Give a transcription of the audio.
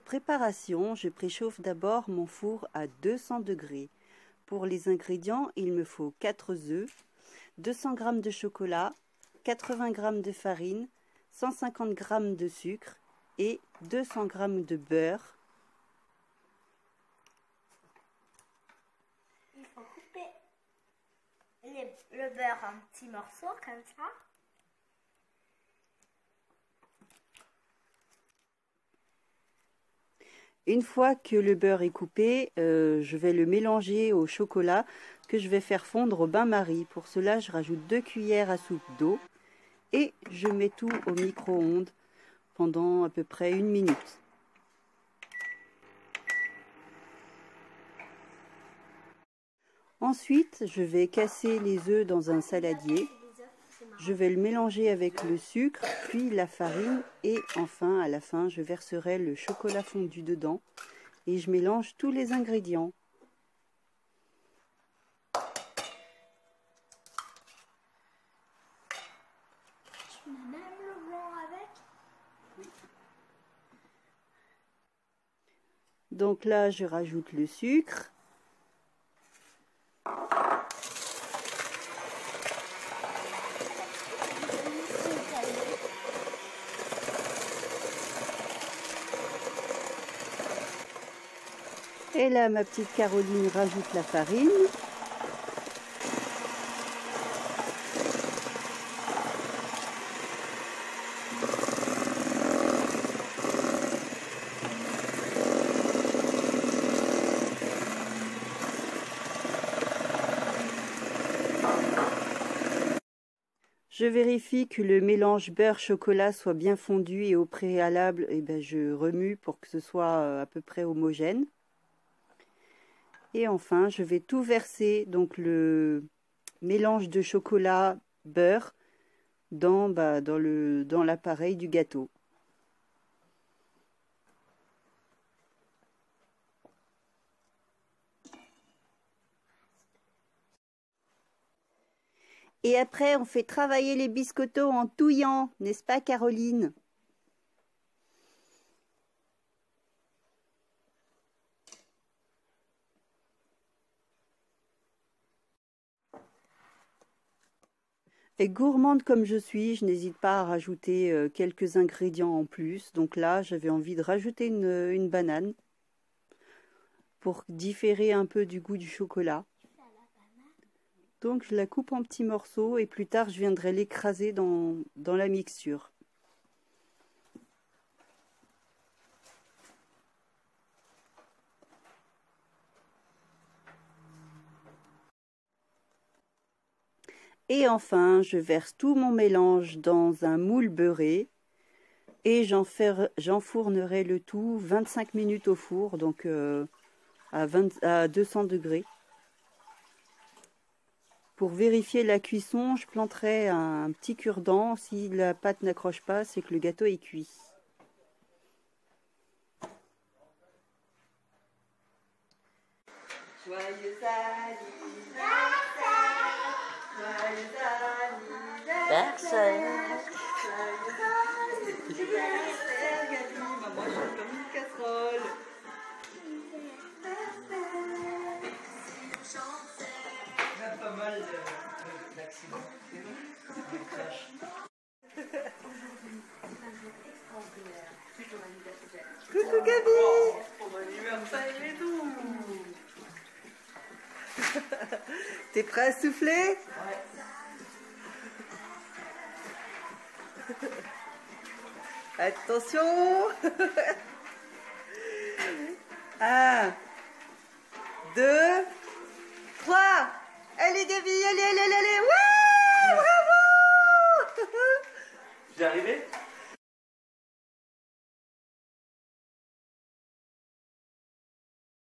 préparation, je préchauffe d'abord mon four à 200 degrés. Pour les ingrédients, il me faut 4 œufs, 200 g de chocolat, 80 g de farine, 150 g de sucre et 200 g de beurre. Il faut couper le beurre en petits morceaux comme ça. Une fois que le beurre est coupé, je vais le mélanger au chocolat que je vais faire fondre au bain-marie. Pour cela, je rajoute 2 cuillères à soupe d'eau et je mets tout au micro-ondes pendant à peu près 1 minute. Ensuite, je vais casser les œufs dans un saladier. Je vais le mélanger avec le sucre, puis la farine et enfin, à la fin, je verserai le chocolat fondu dedans et je mélange tous les ingrédients. Tu mets même le blanc avec? Oui. Donc là, je rajoute le sucre. Et là, ma petite Caroline rajoute la farine. Je vérifie que le mélange beurre-chocolat soit bien fondu et au préalable, je remue pour que ce soit à peu près homogène. Et enfin, je vais tout verser, donc le mélange de chocolat beurre dans l'appareil du gâteau. Et après, on fait travailler les biscottos en touillant, n'est-ce pas, Caroline? Et gourmande comme je suis, je n'hésite pas à rajouter quelques ingrédients en plus. Donc là, j'avais envie de rajouter une banane pour différer un peu du goût du chocolat. Donc je la coupe en petits morceaux et plus tard, je viendrai l'écraser dans la mixture. Et enfin, je verse tout mon mélange dans un moule beurré et j'enfournerai le tout 25 minutes au four, donc à 200 degrés. Pour vérifier la cuisson, je planterai un petit cure-dent. Si la pâte n'accroche pas, c'est que le gâteau est cuit. Joyeux anniversaire, joyeux anniversaire, joyeux anniversaire, Gabi. Maman chante comme une casserole. Il y a pas mal d'accidents. Des crashs. Coucou Gabi. Bon anniversaire et tout. T'es prêt à souffler? Ouais. 1, 2, 3. Allez Gabi, allez. Wouh!